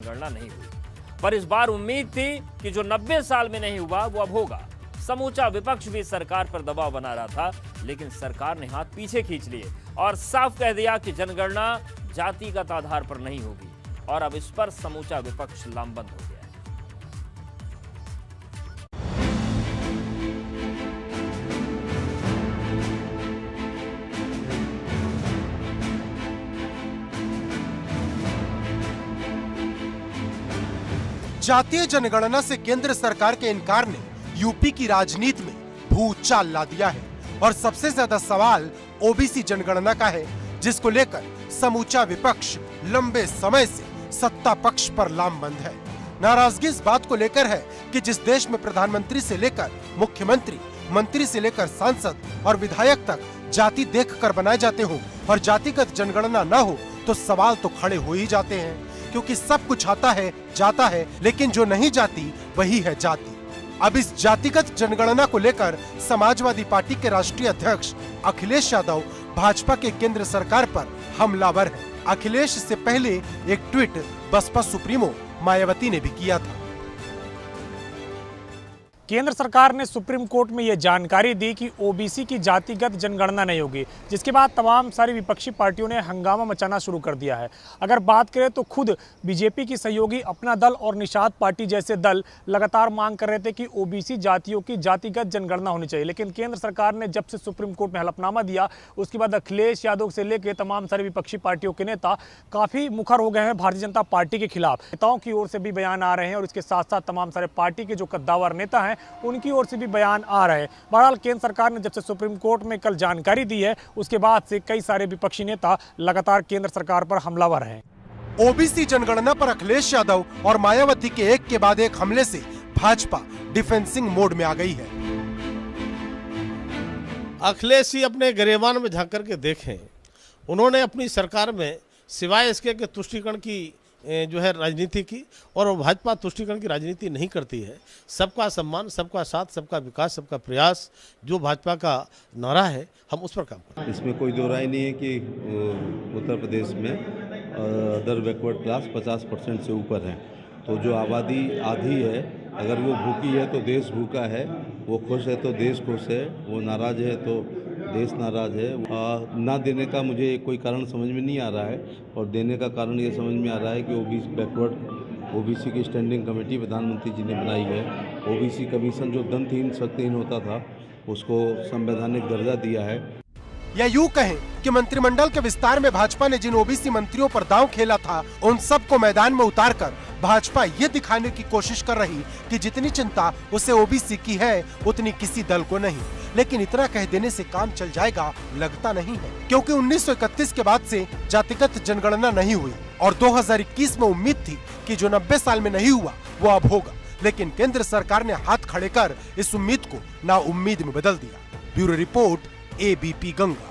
गणना नहीं हुई, पर इस बार उम्मीद थी कि जो 90 साल में नहीं हुआ वो अब होगा। समूचा विपक्ष भी सरकार पर दबाव बना रहा था, लेकिन सरकार ने हाथ पीछे खींच लिए और साफ कह दिया कि जनगणना जातिगत आधार पर नहीं होगी, और अब इस पर समूचा विपक्ष लामबंद हो गया। जातीय जनगणना से केंद्र सरकार के इनकार ने यूपी की राजनीति में भूचाल ला दिया है और सबसे ज्यादा सवाल ओबीसी जनगणना का है, जिसको लेकर समूचा विपक्ष लंबे समय से सत्ता पक्ष पर लामबंद है। नाराजगी इस बात को लेकर है कि जिस देश में प्रधानमंत्री से लेकर मुख्यमंत्री, मंत्री से लेकर सांसद और विधायक तक जाति देखकर बनाए जाते हो और जातिगत जनगणना न हो तो सवाल तो खड़े हो ही जाते हैं, क्योंकि सब कुछ आता है जाता है, लेकिन जो नहीं जाती वही है जाति। अब इस जातिगत जनगणना को लेकर समाजवादी पार्टी के राष्ट्रीय अध्यक्ष अखिलेश यादव भाजपा के केंद्र सरकार पर हमलावर हैं। अखिलेश से पहले एक ट्वीट बसपा सुप्रीमो मायावती ने भी किया था। केंद्र सरकार ने सुप्रीम कोर्ट में यह जानकारी दी कि ओबीसी की जातिगत जनगणना नहीं होगी, जिसके बाद तमाम सारी विपक्षी पार्टियों ने हंगामा मचाना शुरू कर दिया है। अगर बात करें तो खुद बीजेपी की सहयोगी अपना दल और निषाद पार्टी जैसे दल लगातार मांग कर रहे थे कि ओबीसी जातियों की जातिगत जनगणना होनी चाहिए, लेकिन केंद्र सरकार ने जब से सुप्रीम कोर्ट में हलफनामा दिया उसके बाद अखिलेश यादव से लेकर तमाम सारी विपक्षी पार्टियों के नेता काफ़ी मुखर हो गए हैं भारतीय जनता पार्टी के खिलाफ। नेताओं की ओर से भी बयान आ रहे हैं और इसके साथ साथ तमाम सारे पार्टी के जो कद्दावर नेता हैं उनकी ओर से भी बयान आ रहे हैं। बहरहाल केंद्र सरकार ने जब से सुप्रीम कोर्ट में कल जानकारी दी है उसके बाद से कई सारे विपक्षी नेता लगातार केंद्र सरकार पर हमलावर हैं। ओबीसी जनगणना पर अखिलेश यादव और मायावती के एक के बाद एक हमले से भाजपा डिफेंसिंग मोड में आ गई है। अखिलेश ही अपने गिरेबान में झांक करके देखें, उन्होंने अपनी सरकार में सिवाय इसके कि तुष्टीकरण की जो है राजनीति की, और भाजपा तुष्टीकरण की राजनीति नहीं करती है। सबका सम्मान, सबका साथ, सबका विकास, सबका प्रयास जो भाजपा का नारा है, हम उस पर काम करते हैं। इसमें कोई दो राय नहीं है कि उत्तर प्रदेश में अदर बैकवर्ड क्लास 50% से ऊपर है, तो जो आबादी आधी है, अगर वो भूखी है तो देश भूखा है, वो खुश है तो देश खुश है, वो नाराज है तो देश नाराज है। ना देने का मुझे कोई कारण समझ में नहीं आ रहा है, और देने का कारण ये समझ में आ रहा है कि ओबीसी की स्टैंडिंग कमेटी प्रधानमंत्री जी ने बनाई है। ओबीसी कमीशन जो दंतहीन शक्तिहीन होता था उसको संवैधानिक दर्जा दिया है। या यूं कहें कि मंत्रिमंडल के विस्तार में भाजपा ने जिन ओबीसी मंत्रियों पर दांव खेला था उन सबको मैदान में उतारकर भाजपा ये दिखाने की कोशिश कर रही कि जितनी चिंता उसे ओबीसी की है उतनी किसी दल को नहीं। लेकिन इतना कह देने से काम चल जाएगा लगता नहीं है, क्योंकि 1931 के बाद से जातिगत जनगणना नहीं हुई और 2021 में उम्मीद थी कि जो 90 साल में नहीं हुआ वो अब होगा, लेकिन केंद्र सरकार ने हाथ खड़े कर इस उम्मीद को नाउम्मीद में बदल दिया। Bureau report, ABP Ganga.